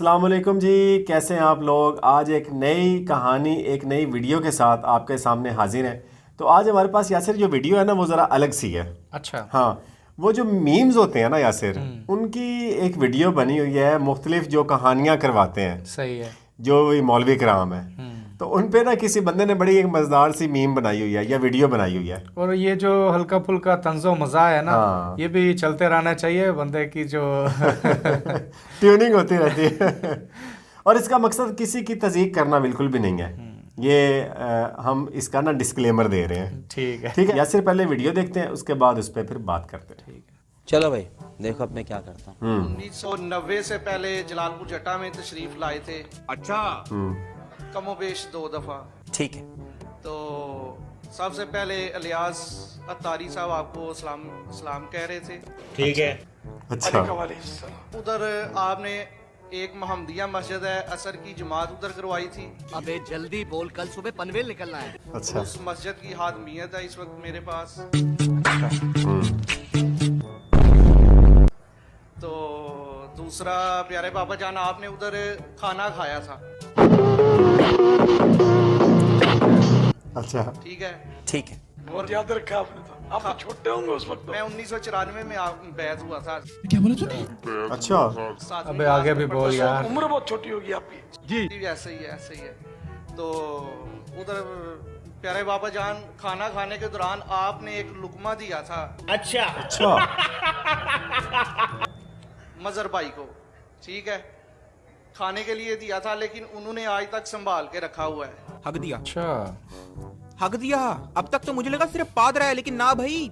अस्सलाम वालेकुम जी, कैसे हैं आप लोग। आज एक नई कहानी, एक नई वीडियो के साथ आपके सामने हाजिर हैं। तो आज हमारे पास यासिर जो वीडियो है ना, वो ज़रा अलग सी है। अच्छा। हाँ, वो जो मीम्स होते हैं ना यासिर, उनकी एक वीडियो बनी हुई है। मुख्तलिफ जो कहानियाँ करवाते हैं, सही है। जो मौलवी कराम है, तो उन पे ना किसी बंदे ने बड़ी एक मज़ेदार सी मीम बनाई हुई है या वीडियो बनाई हुई है। और ये जो हल्का फुल्का तंजो मजा है ना, हाँ। ये भी चलते रहना चाहिए बंदे की जो ट्यूनिंग होती रहती है। और इसका मकसद किसी की तज़ीक करना बिल्कुल भी नहीं है। ये हम इसका ना डिस्क्लेमर दे रहे हैं। ठीक है। ठीक है, यासिर पहले वीडियो देखते हैं, उसके बाद उस पर फिर बात करते हैं। ठीक है, चलो भाई देखो अब मैं क्या करता हूँ। 1990 से पहले जलालपुर जट्टा में तशरीफ लाए थे। अच्छा। कमोबेश 2 दफा। ठीक है। तो सबसे पहले इलियास अत्तारी साहब आपको सलाम कह रहे थे। ठीक है। अच्छा। उधर आपने एक महमदिया मस्जिद है, असर की जमात उधर करवाई थी। अबे जल्दी बोल, कल सुबह पनवेल निकलना है। अच्छा। उस मस्जिद की हादमियत है इस वक्त मेरे पास। तो दूसरा प्यारे बाबा जान, आपने उधर खाना खाया था। अच्छा। ठीक है। ठीक है। बहुत याद रखा आपने, तो आप छोटे होंगे उस वक्त। मैं 1994 में बैत हुआ था। अच्छा। सातवीं अबे क्लास आगे भी में बोल पढ़ता यार। उम्र बहुत छोटी होगी आपकी। जी ऐसे ही है, ऐसे ही है। तो उधर प्यारे बाबा जान खाना खाने के दौरान आपने एक लुकमा दिया था अच्छा। मजर भाई को। ठीक है, खाने के लिए दिया था, लेकिन उन्होंने आज तक संभाल के रखा हुआ है। हक दिया। अच्छा। हक दिया। अब तक तो मुझे लगा सिर्फ पाद रहा है, लेकिन ना भाई,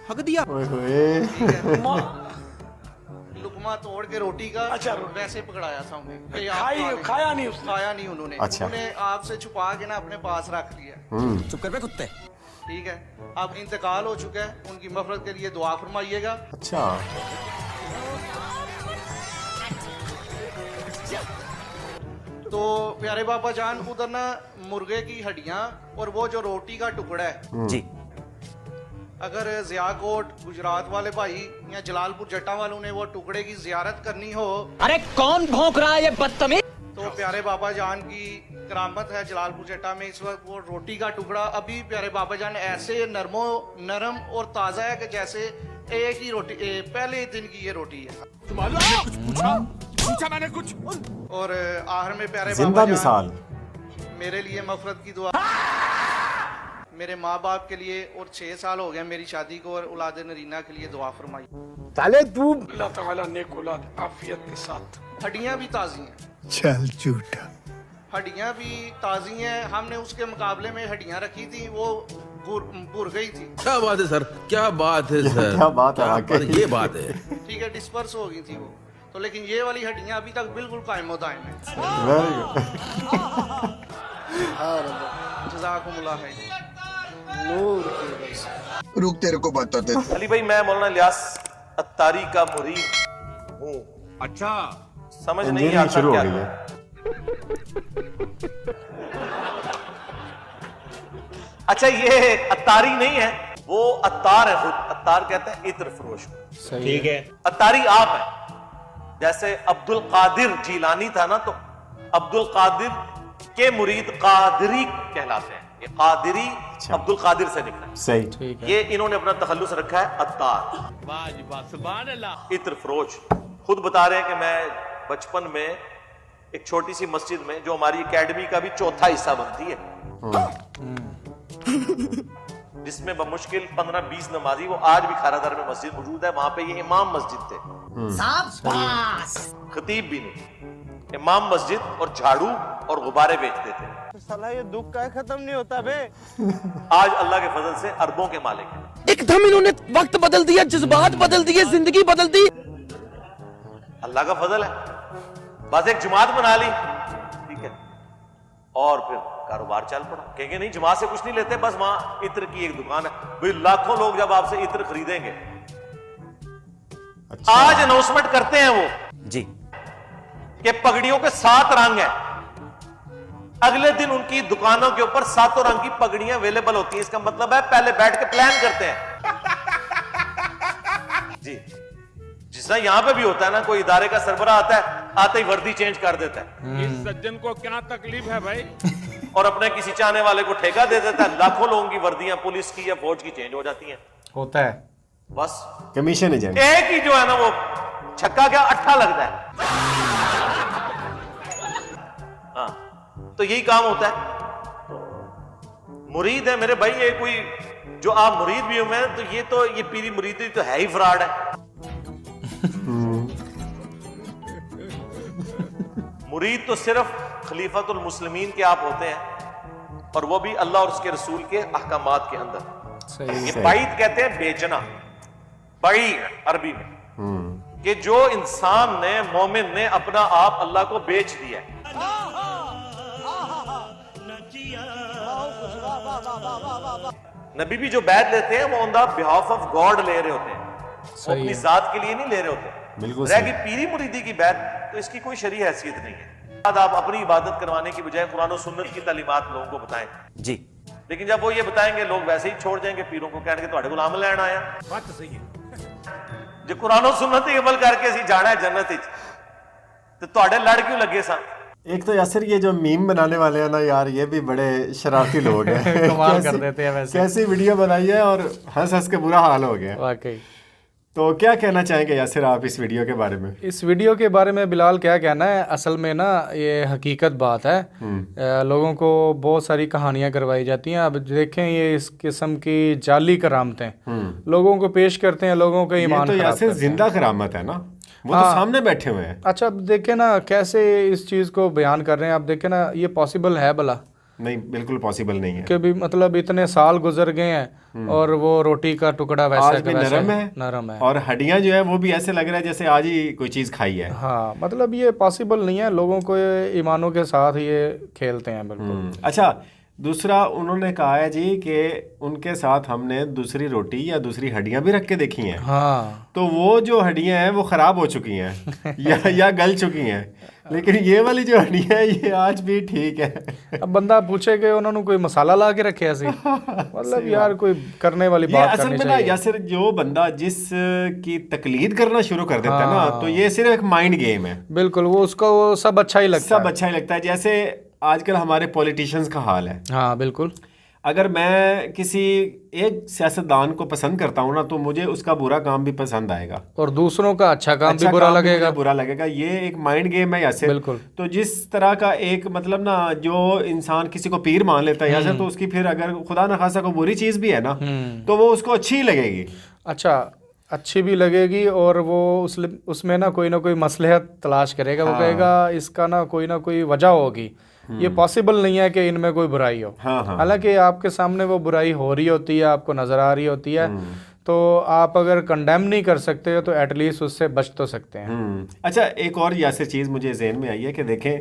हक दिया। ओए होए। ठीक है। लुकमा तोड़ के रोटी का अच्छा, वैसे पकड़ाया था उन्हें। ये आप खाई खा लें। खाया नहीं उसने। खाया नहीं उन्होंने। अच्छा। उन्हें आपसे छुपा के ना अपने पास रख लिया। चुप कर बे कुत्ते। ठीक है, अब इंतकाल हो चुका है, उनकी मफरत के लिए दुआ फरमाइएगा। अच्छा। तो प्यारे बाबा जान उधर ना मुर्गे की हड्डियां और वो जो रोटी का टुकड़ा है, जी। अगर जियाकोट गुजरात वाले भाई या जलालपुर जट्टा वालों ने वो टुकड़े की जियारत करनी हो, अरे कौन भौंक रहा है ये बदतमीज? तो प्यारे बाबा जान की करामत है जलालपुर जट्टा में इस वक्त वो रोटी का टुकड़ा अभी प्यारे बाबा जान ऐसे नरम और ताज़ा है कि जैसे एक ही रोटी पहले दिन की ये रोटी है। पूछा मैंने कुछ। और आखिर में प्यारे जिंदा बाबा मिसाल। जान मेरे लिए मफरत की दुआ, मेरे माँ बाप के लिए, और 6 साल हो गए मेरी शादी को, और औलाद नरीना के लिए दुआ फरमाई। अल्लाह ताला नेक औलाद आफियत के साथ। हड्डियां भी ताज़ी हैं। चल झूठा। हड्डियां भी ताज़ी हैं। हमने उसके मुकाबले में हड्डियां रखी थी, वो भुर गई थी। क्या बात है सर, क्या बात है सर, क्या बात है वाकई। ये बात है। ठीक है, डिस्पर्स हो गई थी वो तो, लेकिन ये वाली हड्डियां अभी तक बिल्कुल कायम दायम है। Very good. जज़ाकुमुल्लाह खैर। रुक तेरे को बताते। अली भाई, मैं मौलाना इलियास अत्तारी का मुरीद हूँ। अच्छा। समझ नहीं इंजीनियरिंग आता शुरू हो क्या गई है। है। अच्छा, ये अत्तारी नहीं है, वो अत्तार है खुद। अत्तार कहते हैं इत्र फरोश को। सही ठीक है। अत्तारी आप है। जैसे अब्दुल कादिर जीलानी था ना, तो अब्दुल कादिर के मुरीद कादरी कहलाते हैं। ये कादरी अब्दुल कादिर से निकला है। सही। ठीक है। ये इन्होंने अपना तखल्लुस रखा है अत्तार, इत्र फरोश। खुद बता रहे हैं कि मैं बचपन में एक छोटी सी मस्जिद में, जो हमारी एकेडमी का भी चौथा हिस्सा बनती है, जिसमें बमुश्किल 15-20 नमाजी, वो आज भी खारादर में मस्जिद मौजूद है, वहां पे ये इमाम मस्जिद थे। खतीब भी नहीं, इमाम मस्जिद, और झाड़ू और गुब्बारे बेचते थे। साला ये दुख का खत्म नहीं होता बे। आज अल्लाह के फजल से अरबों के मालिक हैं। एकदम इन्होंने वक्त बदल दिया, जज्बात बदल दिए, जिंदगी बदल दी। अल्लाह का फजल है। बस एक जमात बना ली, ठीक है, और फिर कारोबार चल पड़ा। कहेंगे नहीं जमात से कुछ नहीं लेते, बस वहां इत्र की एक दुकान है। भाई लाखों लोग जब आपसे इत्र खरीदेंगे। अच्छा। आज अनाउंसमेंट करते हैं वो जी। कि पगड़ियों के 7 रंग हैं। अगले दिन उनकी दुकानों के ऊपर 7 रंग की पगड़ियां अवेलेबल होती हैं। इसका मतलब है पहले बैठ के प्लान करते हैं। जी, जिस तरह यहां पे भी होता है ना, कोई इदारे का सरबराह आता है, आते ही वर्दी चेंज कर देता है। इस सज्जन को क्या तकलीफ है भाई? और अपने किसी चाहने वाले को ठेका दे देता है, लाखों लोगों की वर्दियां पुलिस की या फौज की चेंज हो जाती हैं। होता है। बस कमीशन एजेंट। एक ही जो है ना वो छक्का क्या अट्ठा लगता है। हाँ, तो यही काम होता है। मुरीद है मेरे भाई, ये कोई जो आप मुरीद भी हुए हैं तो ये पीरी मुरीदी तो है ही फ्रॉड है। मुरीद तो सिर्फ खलीफतुल मुस्लिमीन के आप होते हैं, और वो भी अल्लाह और उसके रसूल के अहकामात के अंदर। सही ये बाईत कहते हैं बेचना, बाई अरबी में, कि जो इंसान ने, मोमिन ने अपना आप अल्लाह को बेच दिया है। नबी भी जो बैत लेते हैं वो on the behalf of God ले रहे होते हैं, वो अपनी जात के लिए नहीं ले रहे होते। बिल्कुल रहेगी पीरी मुरीदी की बैत तो इसकी कोई शरई हैसियत नहीं है। बाद आप अपनी इबादत करवाने की बजाय कुरान और सुन्नत की तालीमात लोगों को बताएं जी। लेकिन जब वो ये बताएंगे लोग वैसे ही छोड़ जाएंगे पीरों को, कहेंगे तुम्हारे गुलाम लैन आया। बात तो सही है। जो कुरान और सुन्नत ही अमल करके असी जाना है जन्नत विच, तो ਤੁਹਾਡੇ लड़ क्यों लगे सन? एक तो यासिर ये जो मीम बनाने वाले हैं ना यार, ये भी बड़े शरारती लोग हैं। कमाल कर देते हैं वैसे। कैसी वीडियो बनाई है और हंस हंस के बुरा हाल हो गया। वाकई। तो क्या कहना चाहेंगे यासिर आप इस वीडियो के बारे में? इस वीडियो के बारे में बिलाल क्या कहना है, असल में ना ये हकीकत बात है। लोगों को बहुत सारी कहानियां करवाई जाती हैं। अब देखें ये इस किस्म की जाली करामतें लोगों को पेश करते हैं, लोगों का ईमान ये तो यासिर जिंदा करामत है ना, वो तो सामने बैठे हुए हैं। अच्छा अब देखें ना कैसे इस चीज़ को बयान कर रहे हैं। आप देखें ना ये पॉसिबल है भला? नहीं, बिल्कुल पॉसिबल नहीं है। कि भी मतलब इतने साल गुजर गए हैं और वो रोटी का टुकड़ा वैसा आज भी नरम है और हड्डियां जो है वो भी ऐसे लग रहा है जैसे आज ही कोई चीज खाई है। हाँ, मतलब ये पॉसिबल नहीं है। लोगों को ईमानों के साथ ये खेलते हैं बिल्कुल। अच्छा, दूसरा उन्होंने कहा है जी कि उनके साथ हमने दूसरी रोटी या दूसरी हड्डियां भी रख के देखी हैं। हाँ, तो वो जो हड्डियां हैं वो खराब हो चुकी हैं या गल चुकी हैं, लेकिन ये वाली जो हड्डियां हैं ये आज भी ठीक है। अब बंदा पूछे कि उन्होंने कोई मसाला ला के रखे ऐसे, मतलब यार कोई करने वाली बात करनी चाहिए। या सिर्फ जो बंदा जिस की तकलीद करना शुरू कर देता है ना, तो ये सिर्फ एक माइंड गेम है। बिल्कुल, वो उसको सब अच्छा ही लगता है। सब अच्छा ही लगता है। जैसे आजकल हमारे पॉलिटिशियंस का हाल है। हाँ बिल्कुल। अगर मैं किसी एक सियासतदान को पसंद करता हूँ ना, तो मुझे उसका बुरा काम भी पसंद आएगा और दूसरों का अच्छा काम भी बुरा लगेगा। बुरा लगेगा। ये एक माइंड गेम है यासिर। बिल्कुल। तो जिस तरह का एक मतलब ना, जो इंसान किसी को पीर मान लेता है यासिर, तो उसकी फिर अगर खुदा न खासा कोई बुरी चीज़ भी है ना, तो वो उसको अच्छी ही लगेगी। अच्छा, अच्छी भी लगेगी और वो उसमें ना कोई मसलहत तलाश करेगा। वो कहेगा इसका ना कोई वजह होगी। ये पॉसिबल नहीं है कि इनमें कोई बुराई हो। हालांकि आपके सामने वो बुराई हो रही होती है, आपको नजर आ रही होती है, तो आप अगर कंडेम नहीं कर सकते तो एटलीस्ट उससे बच तो सकते हैं। अच्छा, एक और यासिर चीज़ मुझे ज़हन में आई है कि देखें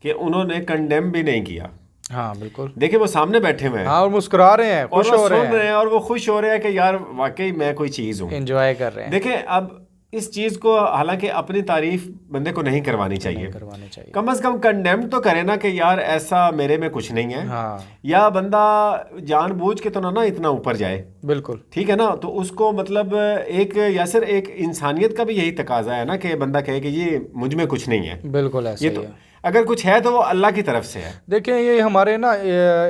कि उन्होंने कंडेम भी नहीं किया। हाँ बिल्कुल। देखिए वो सामने बैठे हुए हैं। हाँ, और मुस्कुरा रहे हैं, खुश हो रहे हैं और वो खुश हो रहे हैं कि यार वाकई मैं कोई चीज़ हूँ, एंजॉय कर रहे हैं। देखें अब इस चीज़ को, हालांकि अपनी तारीफ बंदे को नहीं करवानी चाहिए, कम से कम कंडेम तो करे ना कि यार ऐसा मेरे में कुछ नहीं है। हाँ। या बंदा जानबूझ के तो ना इतना ऊपर जाए। बिल्कुल ठीक है ना, तो उसको मतलब एक यासिर एक इंसानियत का भी यही तकाजा है ना कि बंदा कहे कि ये मुझ में कुछ नहीं है। बिल्कुल ऐसे ये तो अगर कुछ है तो वो अल्लाह की तरफ से है। देखें ये हमारे ना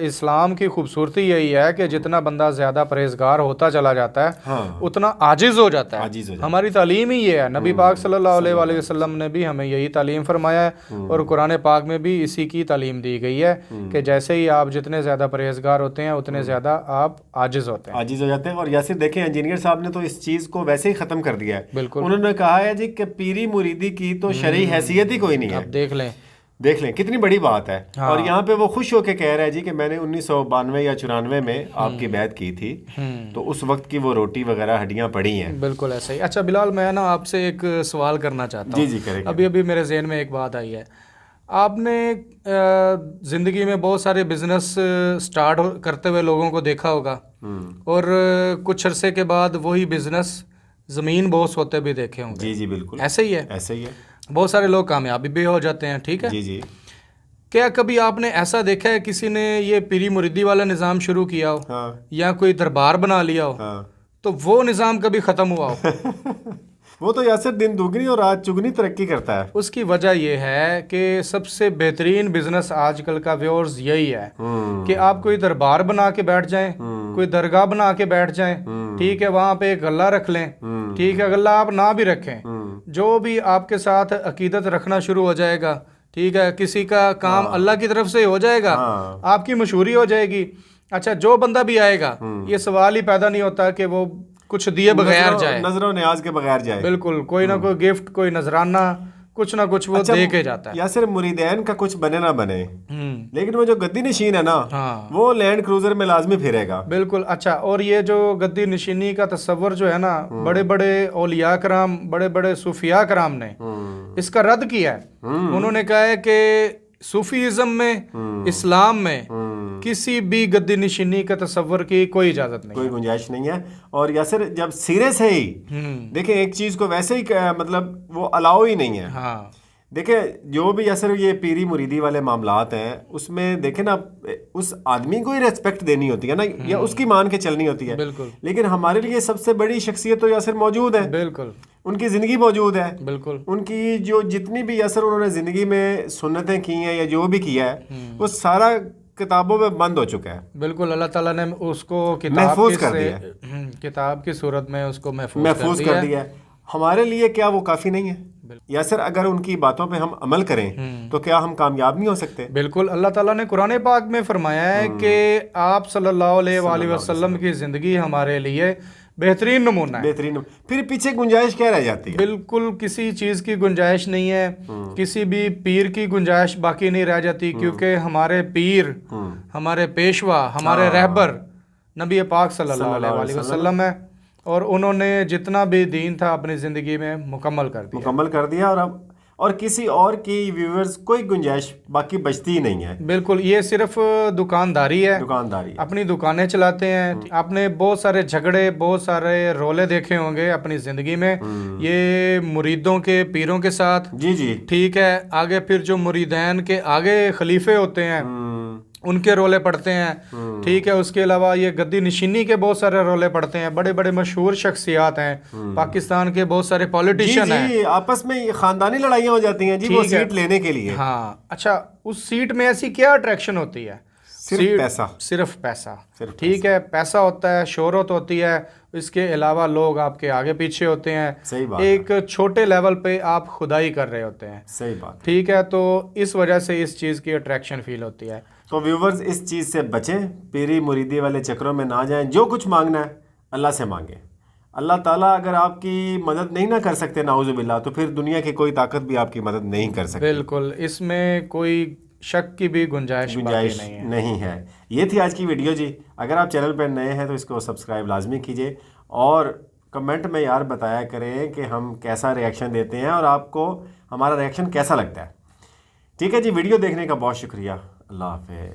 इस्लाम की खूबसूरती यही है कि जितना बंदा ज़्यादा परहेजगार होता चला जाता है उतना आजिज़ हो जाता है। हमारी तालीम ही ये है। नबी पाक सल्लल्लाहु अलैहि वसल्लम ने भी हमें यही तालीम फरमाया है और कुरान पाक में भी इसी की तालीम दी गई है कि जैसे ही आप जितने ज़्यादा परहेजगार होते हैं उतने ज़्यादा आप आजिज़ होते हैं। आजिज़ हो जाते हैं। और यासिर देखें इंजीनियर साहब ने तो इस चीज़ को वैसे ही ख़त्म कर दिया है। बिल्कुल। उन्होंने कहा है जी कि पीरी मुरीदी की तो शरई हैसियत ही कोई नहीं है। अब देख लें कितनी बड़ी बात है। हाँ। और यहाँ पे वो खुश होके कह रहा है जी कि मैंने 1992 या 94 में आपकी बैत की थी, तो उस वक्त की वो रोटी वगैरह हड्डियाँ पड़ी हैं। बिल्कुल ऐसे ही। अच्छा बिलाल, मैं ना आपसे एक सवाल करना चाहता हूँ। जी करेंगे। अभी मेरे जहन में एक बात आई है। आपने ज़िंदगी में बहुत सारे बिजनेस स्टार्ट करते हुए लोगों को देखा होगा और कुछ अरसे के बाद वही बिजनेस ज़मीन बॉस होते भी देखे होंगे। जी बिल्कुल ऐसे ही है। ऐसे ही है। बहुत सारे लोग कामयाबी भी हो जाते हैं। ठीक है जी। क्या कभी आपने ऐसा देखा है किसी ने ये पीरी मुरीदी वाला निज़ाम शुरू किया हो? हाँ। या कोई दरबार बना लिया हो? हाँ। तो वो निज़ाम कभी ख़त्म हुआ हो? वो तो यासिर दिन दुगनी और रात चुगनी तरक्की करता है। उसकी वजह यह है कि सबसे बेहतरीन बिजनेस आजकल का व्यूअर्स यही है कि आप कोई दरबार बना के बैठ जाएं, कोई दरगाह बना के बैठ जाएं, ठीक है, वहां पे एक गल्ला रख लें, ठीक है, गल्ला आप ना भी रखें, जो भी आपके साथ अकीदत रखना शुरू हो जाएगा, ठीक है, किसी का काम अल्लाह की तरफ से हो जाएगा, आपकी मशहूरी हो जाएगी। अच्छा, जो बंदा भी आएगा ये सवाल ही पैदा नहीं होता कि वो कुछ दिए बगैर जाए, नजरों न्याज के बगैर जाए। बिल्कुल, कोई ना कोई गिफ्ट, कोई नजराना, कुछ ना कुछ वो दे के जाता है। या सिर्फ मुरीदैन का कुछ बने ना बने, लेकिन वो जो गद्दी नशीन है ना, वो लैंड क्रूजर में लाजमी फिरेगा। बिल्कुल। अच्छा, और ये जो गद्दी नशीनी का तस्वर जो है ना, बड़े बड़े औलिया कराम, बड़े बड़े सूफिया कराम ने इसका रद्द किया है। उन्होंने कहा है कि सूफीज़म में, इस्लाम में किसी भी गद्दी नशीनी का तस्वर की कोई इजाजत नहीं, कोई गुंजाइश नहीं है। और यासिर जब सिरे से ही देखें एक चीज को वैसे ही मतलब वो अलाउ ही नहीं है। हाँ, देखें जो भी यासिर ये पीरी मुरीदी वाले मामलात हैं, उसमें देखें ना उस आदमी को ही रेस्पेक्ट देनी होती है ना, या उसकी मान के चलनी होती है। बिल्कुल। लेकिन हमारे लिए सबसे बड़ी शख्सियत तो यासिर मौजूद है। बिल्कुल, उनकी ज़िंदगी मौजूद है। बिल्कुल। उनकी जो जितनी भी यासिर उन्होंने ज़िंदगी में सुन्नतें की हैं या जो भी किया है, वो सारा किताबों में बंद हो चुका है। बिल्कुल, अल्लाह ताला ने उसको महफूज कर दिया, किताब की सूरत में उसको महफूज कर दिया है। हमारे लिए क्या वो काफ़ी नहीं है? या सर अगर उनकी बातों पे हम अमल करें तो क्या हम कामयाब नहीं हो सकते? बिल्कुल। अल्लाह ताला ने कुरान पाक में फरमाया है कि आप सल्लल्लाहु अलैहि वसल्लम की ज़िंदगी हमारे लिए बेहतरीन नमूना है। बेहतरीन। फिर पीछे गुंजाइश क्या रह जाती है? बिल्कुल किसी चीज़ की गुंजाइश नहीं है, किसी भी पीर की गुंजाइश बाकी नहीं रह जाती, क्योंकि हमारे पीर, हमारे पेशवा, हमारे रहबर नबी पाक सल्लल्लाहु अलैहि वसल्लम है, और उन्होंने जितना भी दीन था अपनी ज़िंदगी में मुकम्मल कर दिया। और अब और किसी और की व्यूअर्स कोई गुंजाइश बाकी बचती ही नहीं है। बिल्कुल, ये सिर्फ दुकानदारी है, अपनी दुकानें चलाते हैं। आपने बहुत सारे झगड़े, बहुत सारे रोले देखे होंगे अपनी ज़िंदगी में, ये मुरीदों के पीरों के साथ। जी, ठीक है। आगे फिर जो मुरीदैन के आगे खलीफे होते हैं उनके रोले पड़ते हैं, ठीक है। उसके अलावा ये गद्दी नशीनी के बहुत सारे रोले पड़ते हैं। बड़े बड़े मशहूर शख्सियात हैं, पाकिस्तान के बहुत सारे पॉलिटिशियन हैं, आपस में खानदानी लड़ाइयाँ हो जाती हैं जी, वो सीट लेने के लिए। हाँ। अच्छा, उस सीट में ऐसी क्या अट्रैक्शन होती है? सिर्फ पैसा। ठीक है, पैसा होता है, शोहरत होती है, इसके अलावा लोग आपके आगे पीछे होते हैं। सही बात। एक छोटे लेवल पे आप खुदाई कर रहे होते हैं। सही बात। ठीक है, तो इस वजह से इस चीज़ की अट्रैक्शन फील होती है। तो व्यूवर्स इस चीज़ से बचें, पीरी मुरीदी वाले चक्रों में ना जाएं। जो कुछ मांगना है अल्लाह से मांगें। अल्लाह ताला अगर आपकी मदद नहीं ना कर सकते नाउज़ुबिल्लाह, तो फिर दुनिया की कोई ताकत भी आपकी मदद नहीं कर सकती। बिल्कुल, इसमें कोई शक की भी गुंजाइश नहीं है। ये थी आज की वीडियो जी। अगर आप चैनल पर नए हैं तो इसको सब्सक्राइब लाजमी कीजिए, और कमेंट में यार बताया करें कि हम कैसा रिएक्शन देते हैं और आपको हमारा रिएक्शन कैसा लगता है। ठीक है जी, वीडियो देखने का बहुत शुक्रिया। अल्लाह हाफ़िज़।